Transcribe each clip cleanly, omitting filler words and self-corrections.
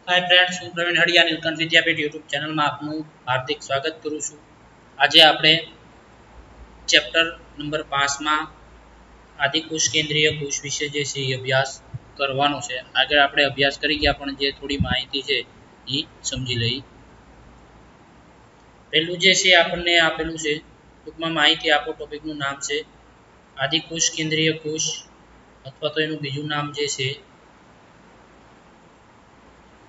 Hi friends, હું પ્રવીણ હડિયા નીલકંઠ વિદ્યાપીઠ YouTube ચેનલમાં આપનું હાર્દિક સ્વાગત કરું છું। આજે આપણે ચેપ્ટર નંબર 5 માં આદિકોષ કેન્દ્રીય કોષ વિશે જે છે એ અભ્યાસ કરવાનો છે। આગળ આપણે અભ્યાસ કરી ગયા પણ જે થોડી માહિતી છે એ સમજી લઈએ। પહેલું જે છે આપણને આપેલું છે, ટૂંકમાં માહિતી આપો, ટોપિકનું નામ છે આદિકોષ કેન્દ્રીય કોષ, અથવા તો એનું બીજું નામ જે છે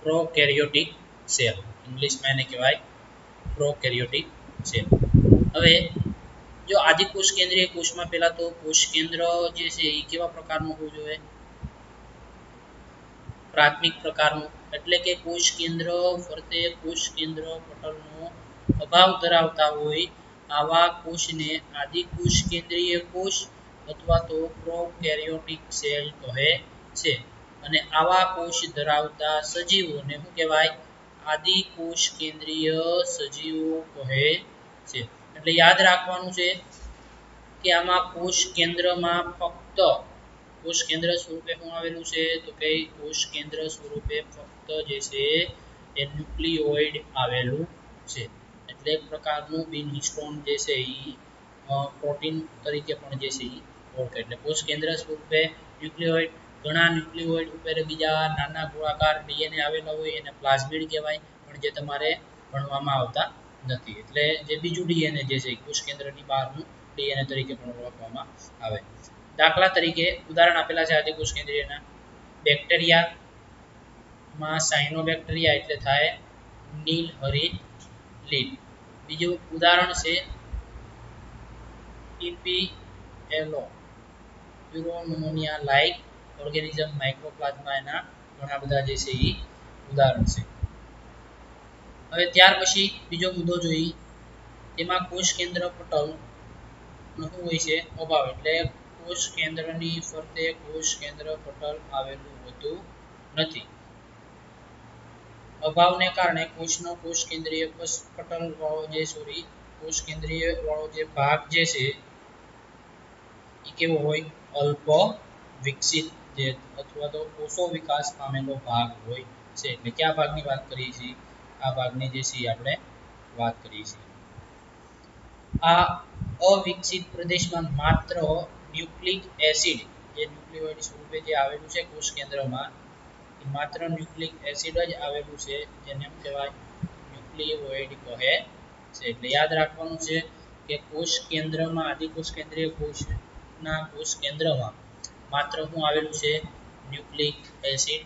પ્રોકેરિયોટિક સેલ, ઇંગ્લિશમાં એને કહેવાય પ્રોકેરિયોટિક સેલ। હવે જો આદિકોષ કેન્દ્રીય કોષમાં પહેલા તો કોષ કેન્દ્ર જે છે એ કેવા પ્રકારનું હોવું જોઈએ? પ્રાથમિક પ્રકારનું, એટલે કે કોષ કેન્દ્ર ફરતે કોષ કેન્દ્ર પટલનો અભાવ ધરાવતા હોય આવા કોષને આદિકોષ કેન્દ્રીય કોષ અથવા તો પ્રોકેરિયોટિક સેલ કહે છે। અને આવા કોષ ધરાવતા સજીવોને શું કહેવાય? આદિકોષ કેન્દ્રીય સજીવો કહે છે। એટલે યાદ રાખવાનું છે કે આમાં કોષ કેન્દ્રમાં ફક્ત કોષ કેન્દ્ર સ્વરૂપે શું આવેલું છે? તો કે કોષ કેન્દ્ર સ્વરૂપે ફક્ત જે છે એ ન્યુક્લિયોઇડ આવેલું છે। એટલે એક પ્રકારનું બિન હિસ્ટોન જે છે એ પ્રોટીન તરીકે પણ જે છે એ ઓળખે। એટલે કોષ કેન્દ્ર સ્વરૂપે ન્યુક્લિયોઇડ, ઘણા ન્યુક્લિયોઇડ ઉપર બીજા નાના ગોળાકાર ડીએનએ આવેલા હોય એને પ્લાઝમિડ કહેવાય, પણ જે તમારે ભણવામાં આવતા નથી। એટલે જે બીજું ડીએનએ જે છે કોષ કેન્દ્રની બહારનું ડીએનએ તરીકે પણ ઓળખવામાં આવે। દાખલા તરીકે ઉદાહરણ આપેલા છે આદિકોષ કેન્દ્રીયના, બેક્ટેરિયામાં સાયનોબેક્ટેરિયા એટલે થાય નીલહરિત લીલ। બીજું ઉદાહરણ છે ઇપીએલો પ્યુરોનમોનિયા લાઇક ઓર્ગેનિઝમ માઇક્રોપ્લાઝમા, એના ઘણા બધા જે છે એ ઉદાહરણ છે। હવે ત્યાર પછી બીજો મુદ્દો જોઈએ, તેમાં કોષ કેન્દ્ર પટલ શું હોય છે? અભાવ, એટલે કોષ કેન્દ્રની ફરતે કોષ કેન્દ્ર પટલ આવેલું હોતું નથી। અભાવને કારણે કોષનો કોષ કેન્દ્રીય પટલ વાળો જે કોષ કેન્દ્રીય વાળો જે ભાગ જે છે એ કેવો હોય? અલ્પ વિકસિત, જે અથવા તો કોષો વિકાસ પામેલો ભાગ હોય છે। એટલે કયા ભાગની વાત કરીએ છીએ? આ ભાગની જે છે આપણે વાત કરીએ છીએ। આ અવિકસિત પ્રદેશમાં માત્ર ન્યુક્લિક એસિડ, જે ન્યુક્લિયોઇડ સ્વરૂપે જે આવેલું છે કોષ કેન્દ્રમાં, માત્ર ન્યુક્લિક એસિડ જ આવેલું છે, જેને શું કહેવાય? ન્યુક્લિયોઇડ કહે છે। એટલે યાદ રાખવાનું છે કે કોષ કેન્દ્રમાં આદિકોષ કેન્દ્રીય કોષના કોષ કેન્દ્રમાં માત્ર શું આવેલું છે? Nucleic acid.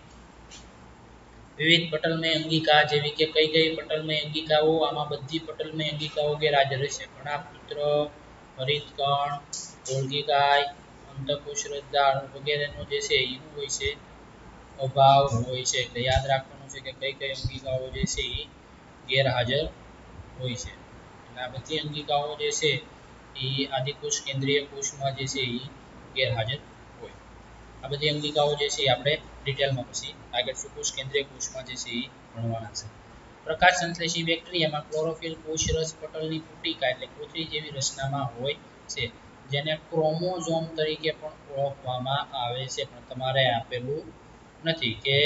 વિવિધ પટલમય અંગિકા, જેવી કે કઈ કઈ પટલમય અંગિકાઓ? આમાં બધી પટલમય અંગિકાઓ ગેરહાજર છે। કણાભસૂત્ર, હરિતકણ, ગોલ્ગી કાય, અંતઃકોશ રસદાર વગેરેનો જે છે એ શું હોય છે? અભાવ હોય છે। એટલે યાદ રાખવાનું છે કે કઈ કઈ અંગિકાઓ જે છે એ ગેરહાજર હોય છે। એટલે આ બધી અંગિકાઓ જે છે એ આદિકોષ કેન્દ્રીય કોષમાં જે છે એ ગેરહાજર હોય। આ બધી અંગિકાઓ જે છે આપણે ડિટેલમાં પછી આગળ કોષ કેન્દ્રીય કોષમાં જે છે એ ભણવાના છે। પ્રકાશ સંશ્લેષી બેક્ટેરિયામાં ક્લોરોફિલ કોષરસ પટલની પુટિકા એટલે કોથળી જેવી રચનામાં હોય છે, જેને ક્રોમોઝોમ તરીકે પણ ઓળખવામાં આવે છે, પણ તમારે આપેલું નથી કે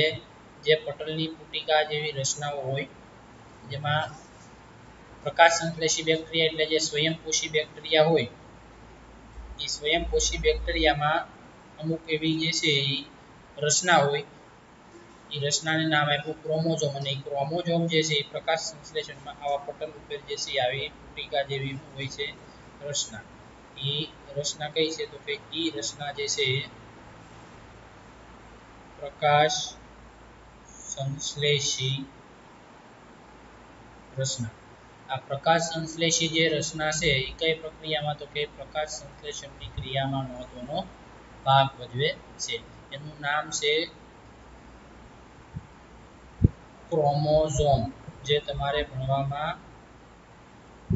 જે પટલની પુટિકા જેવી રચનાઓ હોય જેમાં પ્રકાશ સંશ્લેષી બેક્ટેરિયા એટલે જે સ્વયંપોષી બેક્ટેરિયા હોય, એ સ્વયંપોષી બેક્ટેરિયામાં અમુક એવી જે છે એ રચના હોય, એ રચનાને નામ આપ્યું ક્રોમોઝોમ, અને એ ક્રોમોઝોમ જે છે એ પ્રકાશ સંશ્લેષણમાં આવા પટલ ઉપર જે છે આવી પુટિકા જેવી હોય છે રચના, એ રચના કઈ છે? તો કે એ રચના જે છે પ્રકાશ સંશ્લેષી રચના। આ પ્રકાશ સંશ્લેષી જે રચના છે એ કઈ પ્રક્રિયામાં? તો કે પ્રકાશ સંશ્લેષણની ક્રિયામાં મહત્વનો ભાગ ભજવે છે। એનું નામ છે ક્રોમોઝોમ, જે તમારે ભણવામાં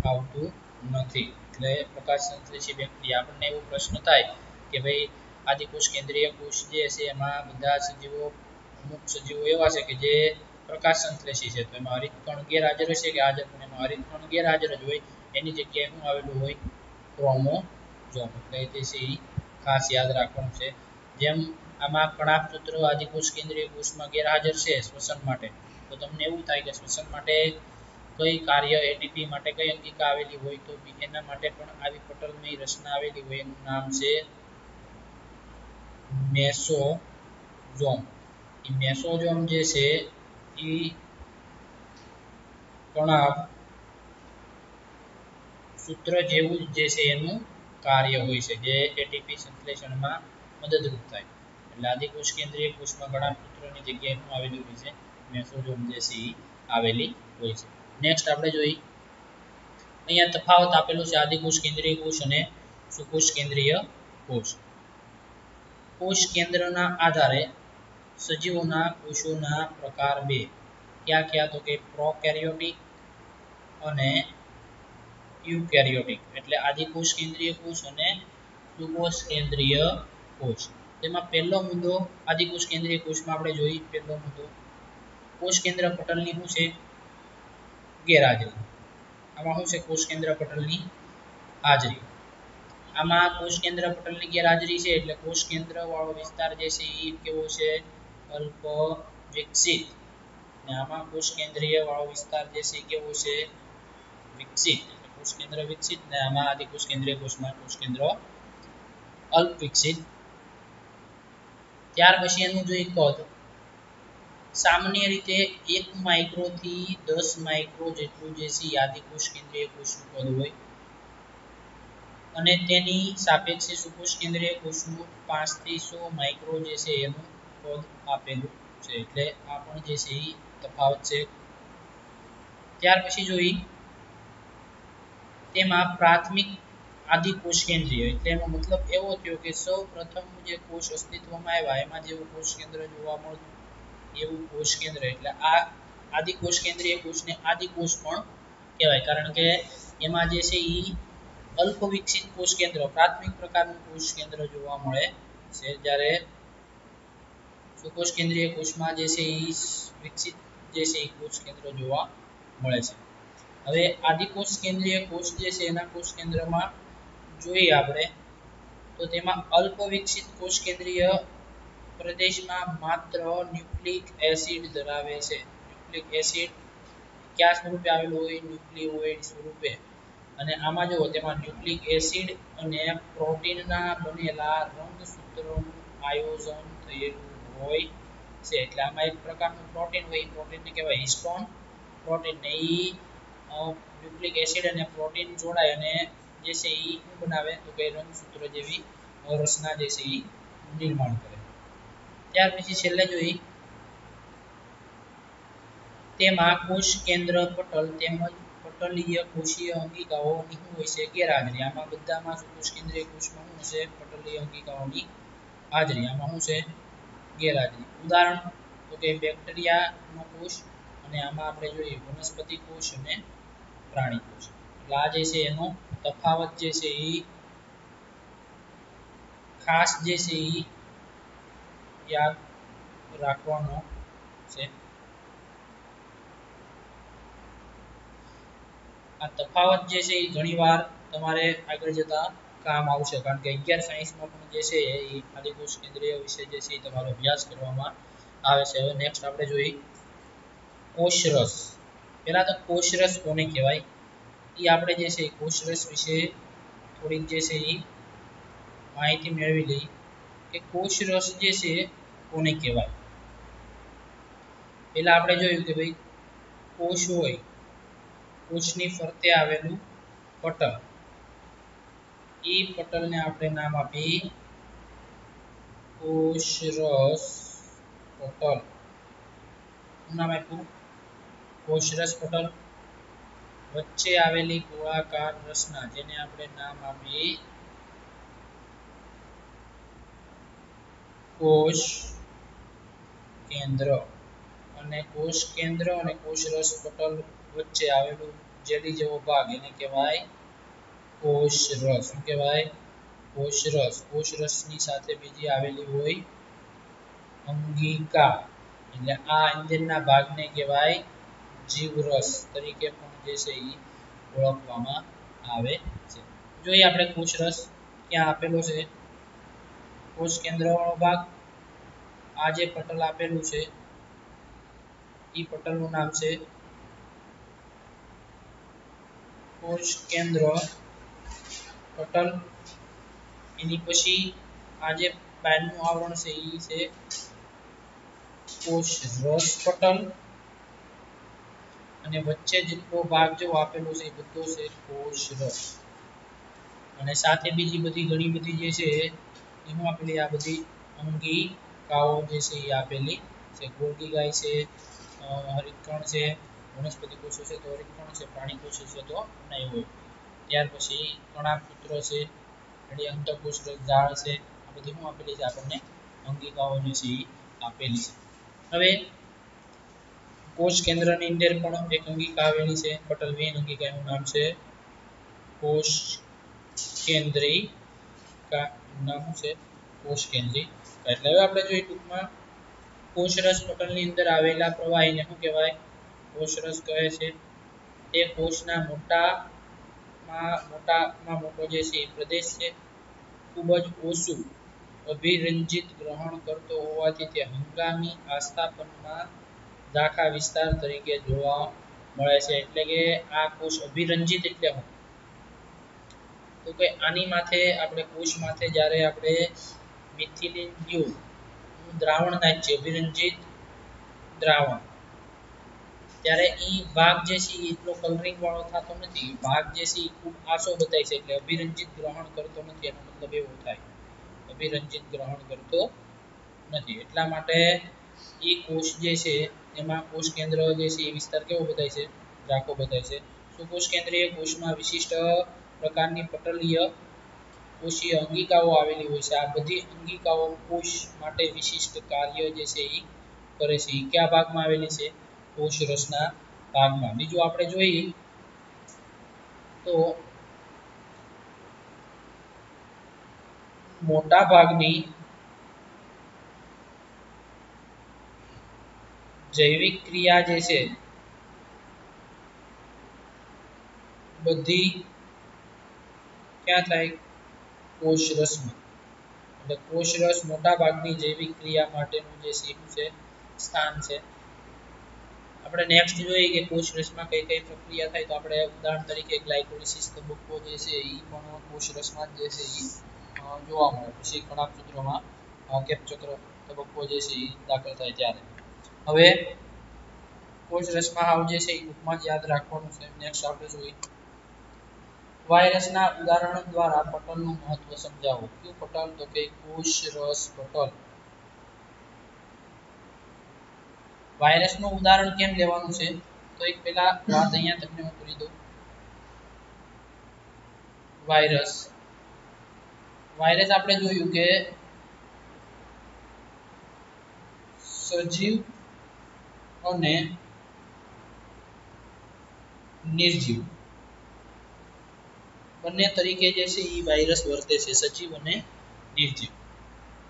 આવતું નથી। એટલે પ્રકાશ સંશ્લેષી બેક્ટેરિયા, આપણને એવો પ્રશ્ન થાય કે ભાઈ આદિકોષ કેન્દ્રીય કોષ જે છે એમાં બધા સજીવો, અમુક સજીવો એવા છે કે જે પ્રકાશ સંશ્લેષી છે, તો એમાં હરિતકણ ગેરહાજર હશે કે હાજર? પણ એમાં હરિતકણ ગેરહાજર જ હોય, એની જગ્યાએ શું આવેલું હોય? ક્રોમોઝોમ। એટલે જે છે એ ખાસ યાદ રાખવાનું છે। જેમ આમાં કણાભસૂત્ર આદિકોષ કેન્દ્રીય કોષમાં ગેરહાજર છે શ્વસન માટે, તો તમને એવું થાય કે શ્વસન માટે કઈ કાર્ય એટીપી માટે કઈ અંગિકા આવેલી હોય તો એના માટે પણ આવી પટલની રચના આવેલી હોય એનું નામ છે મેસોઝોમ. એ મેસોઝોમ જે છે એ કણાભ સૂત્ર જેવું જે છે એનું કાર્ય હોય છે જે એટીપી સંશ્લેષણમાં મદદરૂપ થાય. એટલે આદિકોષ કેન્દ્રીય કોષમાં ઘણા સૂત્રોની જગ્યાએ શું આવેલું હોય છે મેસોઝોમ જે છે એ આવેલી હોય છે. નેક્સ્ટ આપણે જોઈએ અહીંયા તફાવત આપેલું છે આદિકોષ કેન્દ્રીય કોષ અને સુકોષ કેન્દ્રીય કોષ. કોષ કેન્દ્રના આધારે સજીવોના કોષોના પ્રકાર બે ક્યાં ક્યાં તો કે પ્રોકેરિયોટિક અને યુકેરિયોટિક એટલે આદિકોષ કેન્દ્રીય કોષ અને સુકોષ કેન્દ્રીય કોષ. તેમાં પહેલો મુદ્દો આદિકોષ કેન્દ્રીય કોષમાં આપણે જોઈએ પહેલો મુદ્દો કોષ કેન્દ્ર પટલની શું છે ગેરહાજરી. આમાં શું છે કોષ કેન્દ્ર પટલની હાજરી. આમાં કોષ કેન્દ્ર પટલની ગેરહાજરી છે એટલે કોષ કેન્દ્ર વાળો વિસ્તાર જે છે એ કેવો છે અલ્પ વિકસિત અને આમાં કોષ કેન્દ્રીય વાળો વિસ્તાર જે છે કેવો છે વિકસિત. કોષ કેન્દ્ર વિકસિત ને આમાં આદિકોષ કેન્દ્રીય કોષમાં કોષ કેન્દ્ર અલ્પ વિકસિત. ત્યાર પછી એનું જોઈએ કદ સામાન્ય રીતે 1 માઇક્રો થી 10 માઇક્રો જેટલું જે છે આદિકોષ કેન્દ્રીય કોષનું કદ હોય અને તેની સાપેક્ષે સુકોષ કેન્દ્રીય કોષનું 5 થી 100 માઇક્રો જે છે એનું કદ આપેલું છે. એટલે આ પણ જે છે એ તફાવત છે. ત્યાર પછી જોઈએ તેમાં પ્રાથમિક આદિકોષ કેન્દ્રીય એટલે એનો મતલબ એવો થયો કે સૌ પ્રથમ જે કોષ અસ્તિત્વમાં આવ્યા એમાં જેવું કોષ કેન્દ્ર જોવા મળતું એવું કોષ કેન્દ્ર એટલે આ આદિકોષ કેન્દ્રીય કોષને આદિકોષ પણ કહેવાય કારણ કે એમાં જે છે એ અલ્પ વિકસિત કોષ કેન્દ્ર પ્રાથમિક પ્રકારનું કોષ કેન્દ્ર જોવા મળે છે જ્યારે સુકોષ કેન્દ્રીય કોષમાં જે છે એ વિકસિત જે છે એ કોષ કેન્દ્ર જોવા મળે છે. હવે આદિકોષ કેન્દ્રીય કોષ જે છે એના કોષ કેન્દ્રમાં જોઈએ આપણે તો તેમાં અલ્પ વિકસિત કોષ કેન્દ્રીય પ્રદેશમાં માત્ર ન્યુક્લિક એસિડ ધરાવે છે. ન્યુક્લિક એસિડ કયા સ્વરૂપે આવેલું હોય ન્યુક્લિયોઇડ સ્વરૂપે અને આમાં જો તેમાં ન્યુક્લિક એસિડ અને પ્રોટીનના બનેલા રંગસૂત્રોનું આયોજન થયેલું હોય છે. એટલે આમાં એક પ્રકારનું પ્રોટીન હોય પ્રોટીનને કહેવાય હિસ્ટોન પ્રોટીન ને ઈ ન્યુક્લિક એસિડ અને પ્રોટીન જોડાય અને જે છે ઈ શું બનાવે તો કે રંગસૂત્ર જેવી રચના જે છે ઈ નિર્માણ કરે. ત્યાર પછી છેલ્લે જોઈએ તેમાં કોષ કેન્દ્ર પટલ તેમજ પટલીય કોષીય અંગિકાઓની શું હોય છે ગેરહાજરી. આમાં બધામાં કોષ કેન્દ્રીય કોષમાં શું છે પટલીય અંગિકાઓની હાજરી. આમાં શું છે ગેરહાજરી. ઉદાહરણ તો કે બેક્ટેરિયાનો કોષ અને આમાં આપણે જોઈએ વનસ્પતિ કોષ અને પ્રાણી કોષ. એટલે આ જે છે એનો તફાવત જે છે એ ખાસ જે છે એ યાદ રાખવાનો છે. આ તફાવત જે છે એ ઘણીવાર તમારે આગળ જતા કામ આવશે કારણ કે 11 સાયન્સમાં પણ જે છે એ આદિકોષ કેન્દ્રીય વિશે જે છે એ તમારો અભ્યાસ કરવામાં આવે છે. હવે નેક્સ્ટ આપણે જોઈએ કોષરસ. પહેલા તો કોષરસ કોને કહેવાય એ આપણે જે છે કોષરસ વિશે થોડીક જે છે એ માહિતી મેળવી લઈ કે કોષરસ જે છે કોને કહેવાય. પહેલા આપણે જોયું કે ભાઈ કોષ હોય કોષની ફરતે આવેલું પટલ એ પટલને આપણે નામ આપી કોષરસ પટલ. શું નામ આપ્યું કોષરસ પટલ. વચ્ચે આવેલી ગોળાકાર રચના જેને આપણે નામ આપી કોષ કેન્દ્ર અને કોષ કેન્દ્ર અને કોષરસ પટલ વચ્ચે આવેલું જેલી જેવો ભાગ એને કહેવાય કોષરસ. શું કહેવાય કોષરસ. કોષરસની સાથે બીજી આવેલી હોય અંગિકા એટલે આ અંદરના ભાગને કહેવાય જીવરસ તરીકે પણ જે છે એ ઓળખવામાં આવે છે. જોઈએ આપણે કોષરસ ક્યાં આપેલો છે કોષ કેન્દ્ર વાળો ભાગ આ જે પટલ આપેલું છે એ પટલનું નામ છે કોષ કેન્દ્ર પટલ. એની પછી આ જે બહારનું આવરણ છે એ છે કોષ રસ પટલ, અને વચ્ચે જેટલો ભાગ જો આપેલો છે એ બધો છે કોષ રસ. અને સાથે બીજી બધી ઘણી બધી જે છે એમાં આપેલી આ બધી અંગિકાઓ જે છે એ આપેલી છે. ગોલ્ગી ગાય છે, હરિતકણ છે, વનસ્પતિ કોષો છે તો હરિતકણ છે, પ્રાણી કોષો છે તો સ્નાયુઓ. ત્યાર પછી કણાપુત્ર છે, એટલે અંતઃકોષ જાળ છે, આ બધી શું આપેલી છે આપણને અંગિકાઓ જે છે એ આપેલી છે. હવે કોષ કેન્દ્રની અંદર પણ એક અંગિકા આવેલી છે, પટલ વેન અંગિકા, એનું નામ છે કોષ કેન્દ્રી નામ છે કોષ કેન્દ્રી. એટલે હવે આપણે જોઈએ ટૂંકમાં કોષરસ પટલની અંદર આવેલા પ્રવાહીને શું કહેવાય? કોષરસ કહે છે. તે કોષના મોટામાં મોટો જે છે એ પ્રદેશ છે. ખૂબ જ ઓછું અભિરંજિત ગ્રહણ કરતો હોવાથી તે હંગામી આસ્થાપનમાં દાખા વિસ્તાર તરીકે જોવા મળે છે. એટલે કે આ કોષ અભિરંજિત એટલે શું? તો કે આની માથે આપણે કોષ માથે જ્યારે આપણે મિથિલિન બ્લુ દ્રાવણ નાખીએ, અભિરંજિત દ્રાવણ, ત્યારે એ ભાગ જે છે એટલો કલરિંગ વાળો થતો નથી. ભાગ જે છે એ ખૂબ આછો બતાય છે, એટલે અભિરંજિત ગ્રહણ કરતો નથી. એનો મતલબ એવો થાય, અભિરંજિત ગ્રહણ કરતો નથી. એટલા માટે એ કોષ જે છે એમાં કોષ કેન્દ્ર જે છે એ વિસ્તાર કેવો બતાય છે? ઝાંખો બતાય છે. સુકોષ કેન્દ્રીય કોષમાં વિશિષ્ટ પ્રકારની પટલીય કોષીય અંગિકાઓ આવેલી હોય છે. આ બધી અંગિકાઓ કોષ માટે વિશિષ્ટ કાર્ય જે છે એ કરે છે. એ કયા ભાગમાં આવેલી છે? કોષ રસના ભાગમાં. બીજું આપણે જોઈએ તો મોટા ભાગની જૈવિક ક્રિયા જે છે બધી ક્યાં થાય? કોષ રસમાં. એટલે કોષ રસ મોટા ભાગની જૈવિક ક્રિયા માટેનું જે છે સ્થાન છે. આપણે નેક્સ્ટ જોઈએ કે કોષ રસમાં કઈ કઈ પ્રક્રિયા થાય. તો આપણે ઉદાહરણ તરીકે ગ્લાયકોલિસિસ તબક્કો જે છે એ પણ કોષ રસમાં જે છે એ જોવા મળે. પછી કણાભસૂત્રમાં કેપચક્ર તબક્કો જે છે એ દાખલ થાય ત્યારે. હવે કોષ રસમાં આવ જે છે એ ટૂંકમાં જ યાદ રાખવાનું છે. નેક્સ્ટ આપણે જોઈએ વાયરસના ઉદાહરણ દ્વારા પટલનું મહત્વ સમજાવો. કયું પટલ? તો કે કોષ રસ પટલ. વાયરસનું ઉદાહરણ કેમ લેવાનું છે? તો એક પેલા વાત અહીંયા તમને હું કરી દઉં. વાયરસ આપણે જોયું કે સજીવ અને નિર્જીવ બંને તરીકે જે છે એ વાયરસ વર્તે છે, સજીવ અને નિર્જીવ.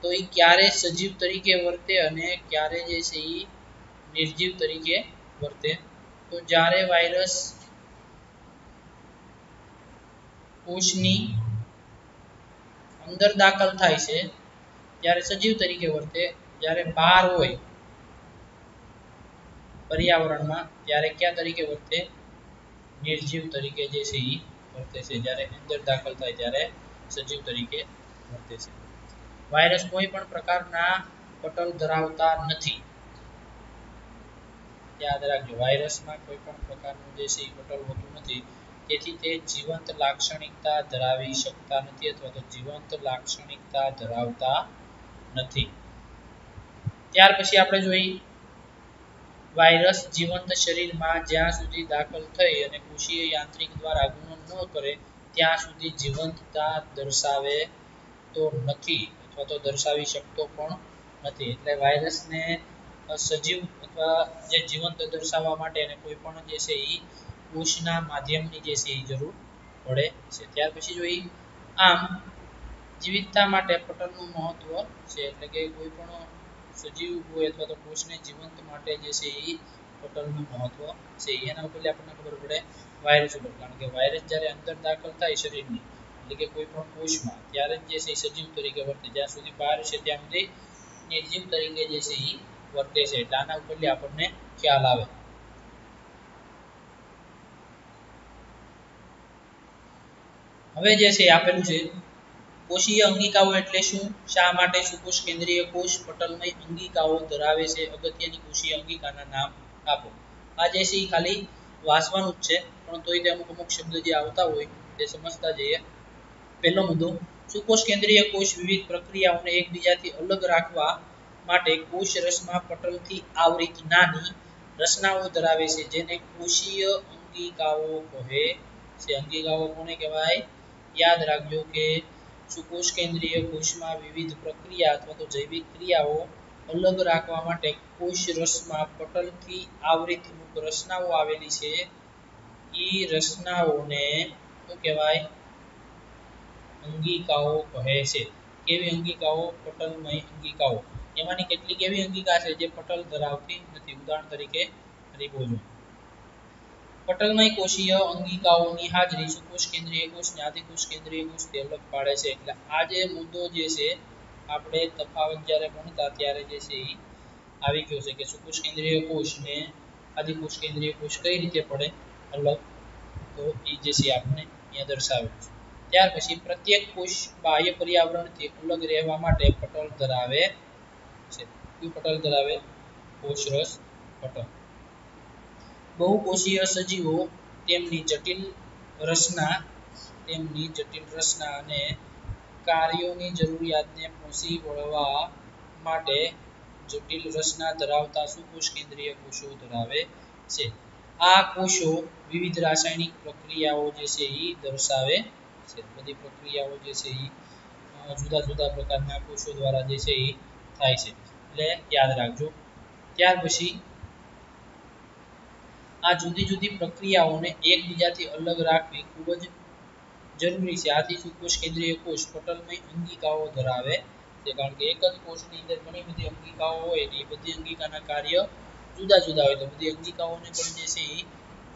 તો એ ક્યારે સજીવ તરીકે વર્તે અને ક્યારે જે છે એ નિર્જીવ તરીકે વર્તે? તો જ્યારે વાયરસ કોષની અંદર દાખલ થાય છે ત્યારે સજીવ તરીકે વર્તે. જ્યારે બહાર હોય પર્યાવરણમાં ત્યારે કયા તરીકે વર્તે? નિર્જીવ તરીકે જે છે એ વર્તે છે. જ્યારે અંદર દાખલ થાય ત્યારે સજીવ તરીકે વર્તે છે. વાયરસ કોઈ પણ પ્રકારના પટલ ધરાવતા નથી. યાદ રાખજો, વાયરસમાં કોઈ પણ પ્રકારનું જે છે એ પટલ હોતું નથી. તેથી તે જીવંત લાક્ષણિકતા ધરાવી શકતા નથી અથવા તો જીવંત લાક્ષણિકતા ધરાવતા નથી. ત્યાર પછી આપણે જોઈએ વાયરસ જીવંત શરીરમાં જ્યાં સુધી દાખલ થઈ અને કોષીય યાંત્રિક દ્વારા ગુણન ન કરે ત્યાં સુધી જીવંતતા દર્શાવે તો નથી અથવા તો દર્શાવી શકતો પણ નથી. એટલે વાયરસને સજીવ અથવા જે જીવંત દર્શાવવા માટે અને કોઈ પણ જે છે એ કોષના માધ્યમની જે છે એ જરૂર પડે છે. ત્યાર પછી જોઈએ આમ જીવિતતા માટે પટલનું મહત્વ છે. એટલે કે કોઈ પણ સજીવ હોય અથવા તો કોષને જીવંત માટે જે છે એ પટલનું મહત્વ છે. એના ઉપરથી આપણને ખબર પડે વાયરસ ઉપર. કારણ કે વાયરસ જ્યારે અંદર દાખલ થાય શરીરની એટલે કે કોઈ પણ કોષમાં ત્યારે જે છે સજીવ તરીકે વર્તે. જ્યાં સુધી બહાર છે ત્યાં સુધી નિર્જીવ તરીકે જે છે એ વર્તે છે. એટલે આના ઉપરથી આપણને ખ્યાલ આવે। હવે જે છે આપેલું છે કોષીય અંગિકાઓ એટલે શું, શા માટે સુકોષ કેન્દ્રીય કોષ પટલમય અંગિકાઓ ધરાવે છે, અગત્યની કોષીય અંગિકાના નામ આપો। આ જે છે ખાલી વાંચવાનું જ છે, પણ તોય તે અમુક શબ્દ જે આવતા હોય તે સમજતા જઈએ। પહેલો મુદ્દો, સુકોષ કેન્દ્રીય કોષ વિવિધ પ્રક્રિયાઓને એકબીજાથી અલગ રાખવા માટે કોષ રસમાં પટલથી આવરિત નાની રચનાઓ ધરાવે છે, જેને કોષીય અંગિકાઓ કહે છે। અંગિકાઓ કોને કહેવાય? યાદ રાખજો કે સુકોષ કેન્દ્રીય કોષમાં વિવિધ પ્રક્રિયા અથવા તો જૈવિક ક્રિયાઓ અલગ રાખવા માટે કોષ રસમાં પટલથી આવરિત રચનાઓ આવેલી છે, એ રચનાઓને શું કહેવાય? અંગિકાઓ કહે છે। કેવી અંગિકાઓ? પટલમય અંગિકાઓ। એમાંની કેટલીક એવી અંગિકા છે જે પટલ ધરાવતી નથી, ઉદાહરણ તરીકે રિબોઝોમ। પટલમય કોષીય અંગિકાઓની હાજરી સુકોષ કેન્દ્રીય કોષને આદિકોષ કેન્દ્રીય કોષથી અલગ પાડે છે। એટલે આ જે મુદ્દો જે છે આપણે તફાવત જ્યારે ભણતા ત્યારે જે છે એ આવી ગયો છે કે સુકોષ કેન્દ્રીય કોષને આદિકોષ કેન્દ્રીય કોષ કઈ રીતે પડે અલગ, તો એ જે છે આપણે અહીંયા દર્શાવેલું છે। ત્યાર પછી પ્રત્યેક કોષ બાહ્ય પર્યાવરણથી અલગ રહેવા માટે પટલ ધરાવે છે। કયું પટલ ધરાવે? કોષરસ પટલ। બહુકોષીય સજીવો તેમની જટિલ રચના અને કાર્યોની જરૂરિયાતને પહોંચી વળવા માટે જટિલ રચના ધરાવતા સુકોષ કેન્દ્રીય કોષો ધરાવે છે। આ કોષો વિવિધ રાસાયણિક પ્રક્રિયાઓ જે છે એ દર્શાવે છે। બધી પ્રક્રિયાઓ જે છે એ જુદા જુદા પ્રકારના કોષો દ્વારા જે છે એ થાય છે, એટલે યાદ રાખજો। ત્યાર પછી આ જુદી જુદી પ્રક્રિયાઓને એકબીજાથી અલગ રાખવી ખૂબ જ જરૂરી છે। આથી સુકોષ કેન્દ્રીય કોષ પટલમય અંગિકાઓ ધરાવે છે, કારણ કે એક જ કોષની અંદર ઘણી બધી અંગિકાઓ હોય એ બધી અંગિકાના કાર્ય જુદા જુદા હોય, તો બધી અંગિકાઓને પણ જે છે એ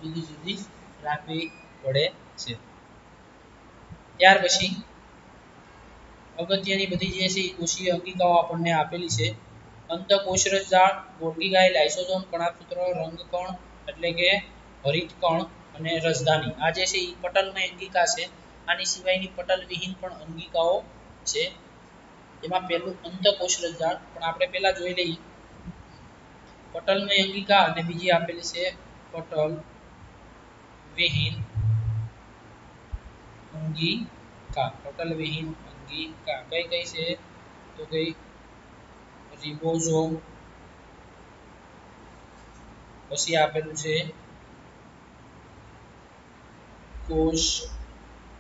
જુદી જુદી રાખવી પડે છે। ત્યાર પછી અગત્યની બધી જે છે એ કોષીય અંગિકાઓ આપણને આપેલી છે। અંતઃકોષરસ જાળ, ગોલ્ગી ગાય, લાઇસોસોમ, કણાભસૂત્ર, રંગકણ એટલે કે હરિતકણ અને રસધાની, આ જે છે એ પટલમય અંગિકા છે। આની સિવાયની પટલ વિહીન પણ અંગિકાઓ છે। એમાં પહેલું અંતઃકોષરસ જાળ, પણ આપણે પહેલા જોઈ લઈએ પટલમય અંગિકા અને બીજી આપેલી છે પટલ વિહીન અંગિકા। પટલ વિહીન અંગિકા કઈ કઈ છે? તો કઈ રિબોઝોમ, પછી આપેલું છે કોષ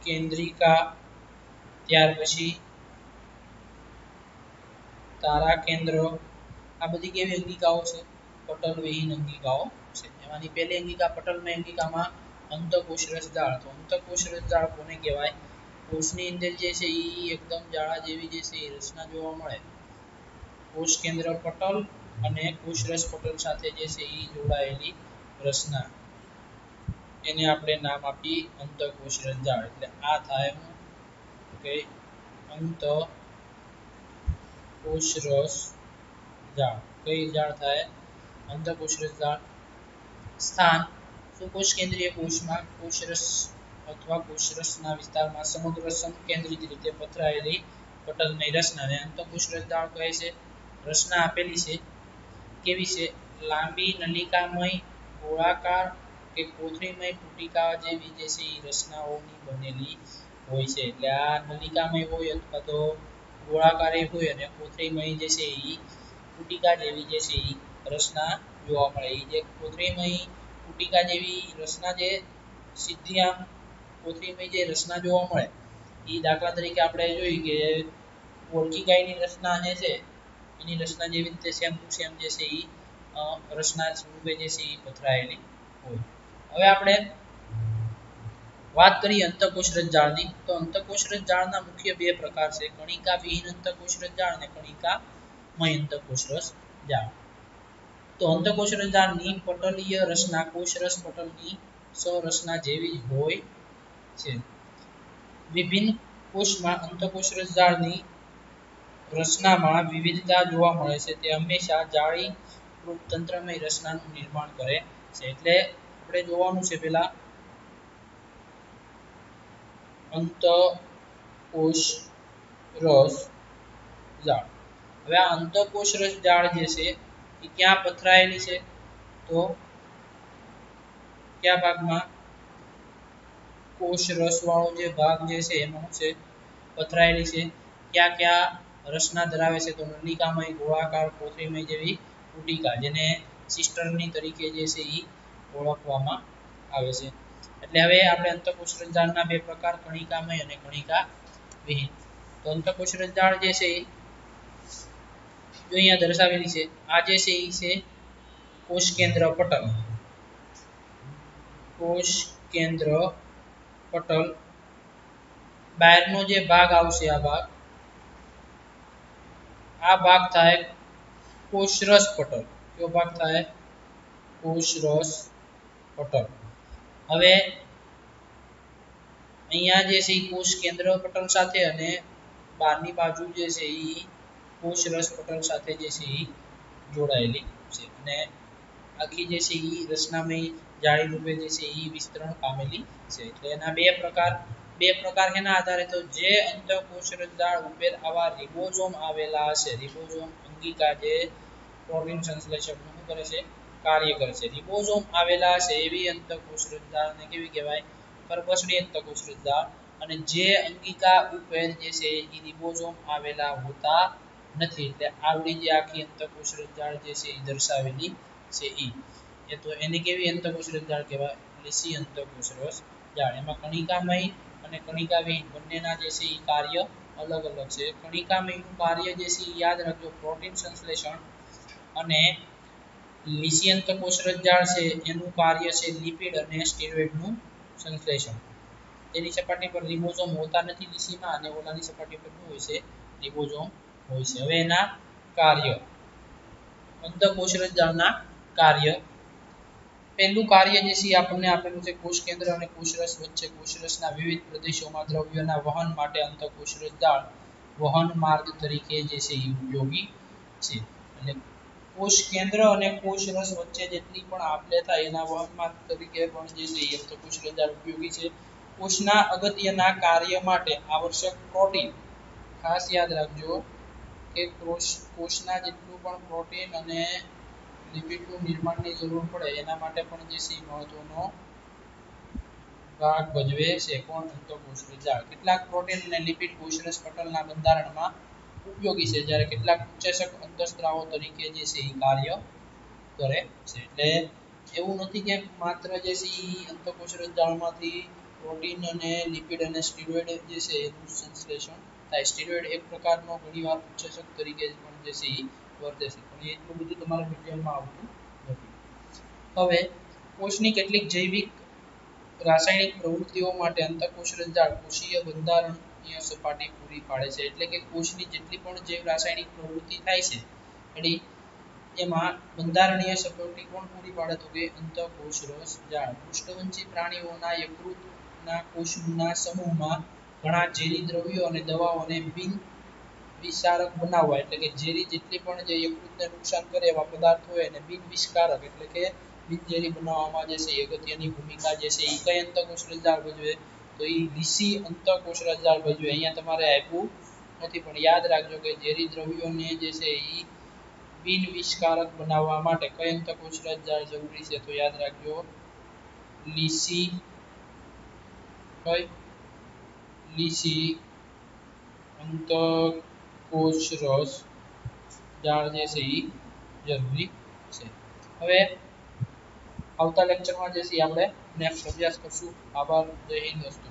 કેન્દ્રિકા, ત્યાર પછી તારા કેન્દ્ર, આ બધી કેવી અંગિકાઓ છે? પટલ વિહીન અંગિકાઓ છે। એમાંની પહેલી અંગિકા પટલમય અંગિકામાં અંતઃકોષરસ જાળ, તો અંતઃકોષરસ જાળ કોને કહેવાય? કોષની અંદર જે છે એ એકદમ જાળા જેવી જે છે એ રચના જોવા મળે, કોષ કેન્દ્ર પટલ અને કોષરસ પટલ સાથે જે છે એ જોડાયેલી રચના, એને આપણે નામ આપી અંતઃકોષરસ જાળ। એટલે આ થાય કે અંતઃકોષરસ જાળ। કઈ જાળ થાય? અંતઃકોષરસ જાળ। સ્થાન સુકોષ કેન્દ્રીય કોષમાં કોષરસ અથવા કોષરસના વિસ્તારમાં સમગ્ર સંકેન્દ્રિત રીતે પથરાયેલી પટલમય રચનાને અંતઃકોષરસ જાળ કહે છે। રચના આપેલી છે કેવી છે? લાંબી નલિકામય, ગોળાકાર કે કોથળીમય પુટિકા જેવી જે છે એ રચનાઓની બનેલી હોય છે। એટલે આ નલિકામય હોય અથવા તો ગોળાકાર હોય અને કોથળીમય જે છે એ પુટિકા જેવી જે છે એ રચના જોવા મળે। એ જે કોથળીમય પુટિકા જેવી રચના જે સીધી આમ કોથળીમય જે રચના જોવા મળે, એ દાખલા તરીકે આપણે જોઈ કે ગોલ્ગી ગાયની રચના જે છે એની રચના જેવી રીતે સેમ ટુ સેમ જે છે એ રચના સ્વરૂપે જે છે એ પથરાયેલી હોય। હવે આપણે વાત કરીએ અંતઃકોષરસ જાળની, તો અંતઃકોષરસ જાળના મુખ્ય બે પ્રકાર છે, કણિકા વિહીન અંતઃકોષરસ જાળ અને કણિકામય અંતઃકોષરસ જાળ। તો અંતઃકોષરસ જાળની પટલીય રચના કોષરસ પટલની સંરચના જેવી જ હોય છે। વિભિન્ન કોષમાં અંતઃકોષરસ જાળની રચનામાં વિવિધતા જોવા મળે છે। તે હંમેશા જાળી તંત્રમય રચનાનું નિર્માણ કરે છે। એટલે આપણે જોવાનું છે પહેલા અંતઃકોશ રસ જાળ। હવે આ અંતઃકોશ રસ જાળ જે છે એ ક્યાં પથરાયેલી છે તો કયા ભાગમાં કોષ રસ વાળો જે ભાગ જે છે એમાં છે પથરાયેલી છે। ક્યાં ક્યાં રચના ધરાવે છે તો નલિકામય, ગોળાકાર, કોથળીમય જેવી પુટિકા જેને સિસ્ટર્ની તરીકે જે છે એ ઓળખવામાં આવે છે। એટલે હવે આપણે અંતઃકોશ રસ જાળના બે પ્રકાર કણિકામય અને કણિકા વિહીન। તો અંતઃકોશ રસ જાળ જે છે જો અહીંયા દર્શાવેલી છે આ જે છે એ છે કોષ કેન્દ્ર પટલ। કોષ કેન્દ્ર પટલ બહારનો જે ભાગ આવશે આ ભાગ થાય કોષરસ પટલ। કયો ભાગ થાય કોષરસ પટલ। હવે અહીંયા જે છે કોષ કેન્દ્ર પટલ સાથે અને બહારની બાજુ જે છે એ કોષરસ પટલ સાથે જે છે એ જોડાયેલી છે અને આખી જે છે એ રચનામય જાળી રૂપે જે છે એ વિસ્તરણ પામેલી છે। એટલે એના બે પ્રકાર એના આધારે તો જે અંતઃકોશ રસ જાળ ઉપર આવા રિબોઝોમ આવેલા હશે, રિબોઝોમ અંગિકા જે પ્રોટીન સંશ્લેષણનું શું કરે છે કાર્ય કરે છે, રિબોઝોમ આવેલા હશે એવી અંતઃકોશ રસ જાળને કેવી કહેવાય કર્કશની અંતઃકોશ રસ જાળ। અને જે અંગિકા ઉપર જે છે એ રિબોઝોમ આવેલા હોતા નથી એટલે આવડી જે આખી અંતઃકોશ રસ જાળ જે છે એ દર્શાવેલી છે એ તો એને કેવી અંતઃકોશ રસ જાળ કહેવાય લીસી અંતઃકોશ રસ જાળ। એમાં કણિકામય અને કણિકા વિહીન બંનેના જે છે એ કાર્ય અલગ અલગ છે। કણિકામયનું કાર્ય જે છે એ યાદ રાખજો પ્રોટીન સંશ્લેષણ અને લીસી અંતઃકોશ રસ જાળ છે એનું કાર્ય છે લિપિડ અને સ્ટેરોઇડનું સંશ્લેષણ। તેની સપાટી પર રિબોઝોમ હોતા નથી લીસીમાં અને ઓલાની સપાટી પર શું હોય છે રિબોઝોમ હોય છે। હવે એના કાર્ય અંતઃકોશ રસ જાળના કાર્ય પહેલું કાર્ય જે છે આપણને આપેલું છે કોષ કેન્દ્ર અને કોષરસ વચ્ચે કોષરસના વિવિધ પ્રદેશોમાં દ્રવ્યોના વહન માટે અંતઃકોશ રસ જાળ વહન માર્ગ તરીકે જે છે એ ઉપયોગી છે। એટલે કોષ કેન્દ્ર અને કોષરસ વચ્ચે જેટલી પણ આપલે થાય એના વહન માર્ગ તરીકે પણ જે છે એ અંતઃકોશ રસ જાળ ઉપયોગી છે। કોષના અગત્યના કાર્ય માટે આવશ્યક પ્રોટીન ખાસ યાદ રાખજો કે કોષના જેટલું પણ પ્રોટીન અને લિપિડનું નિર્માણની જરૂર પડે એના માટે પણ જે છે મહત્વનો ભાગ ભજવે છે કોણ અંતઃકોશ રસ જાળ। કેટલાક પ્રોટીન અને લિપિડ કોષરસ પટલના બંધારણમાં ઉપયોગી છે જ્યારે કેટલાક ઉત્સેચક અંતઃસ્ત્રાવો તરીકે જે છે એ કાર્ય કરે છે। એટલે એવું નથી કે માત્ર જે છે એ અંતઃકોશ રસ જાળમાંથી પ્રોટીન અને લિપિડ અને સ્ટેરોઇડ જે છે એનું સંશ્લેષણ થાય। સ્ટેરોઇડ એક પ્રકારનો ઘણીવાર ઉત્સેચક તરીકે પણ જે છે એ વર્તે છે પણ એટલું બધું તમારા મીડિયમમાં આવતું નથી। હવે કોષની કેટલીક જૈવિક રાસાયણિક પ્રવૃત્તિઓ માટે અંતઃકોશ રસ જાળ કોષીય બંધારણીય સપાટી પૂરી પાડે છે। એટલે કે કોષની જેટલી પણ જૈવ રાસાયણિક પ્રવૃત્તિ થાય છે એની એમાં બંધારણીય સપાટી કોણ પૂરી પાડે તો કે અંતઃકોશ રસ જાળ। પૃષ્ઠવંશી પ્રાણીઓના યકૃતના કોષના સમૂહમાં ઘણા ઝેરી દ્રવ્યો અને દવાઓને બિન વિષારક બનાવવા એટલે કે ઝેરી જેટલી પણ જે યકૃતને નુકસાન કરે એવા પદાર્થો હોય એને બિન વિષકારક એટલે કે બિનઝેરી બનાવવામાં જે છે અગત્યની ભૂમિકા જે છે એ કઈ અંતઃકોશ રસ જાળ ભજવે તો એ લીસી અંતઃકોશ રસ જાળ ભજવે। અહીંયા તમારે આપ્યું નથી પણ યાદ રાખજો કે ઝેરી દ્રવ્યોને જે છે એ બિન વિષકારક બનાવવા માટે કઈ અંતઃકોશ રસ જાળ જરૂરી છે તો યાદ રાખજો લીસી લીસી અંતઃકોશ રસ જાળ જે છે એ જરૂરી છે। હવે આવતા લેક્ચરમાં જે છે આપણે નેક્સ્ટ અભ્યાસ કરશું। આભાર, જય હિન્દ દોસ્તો।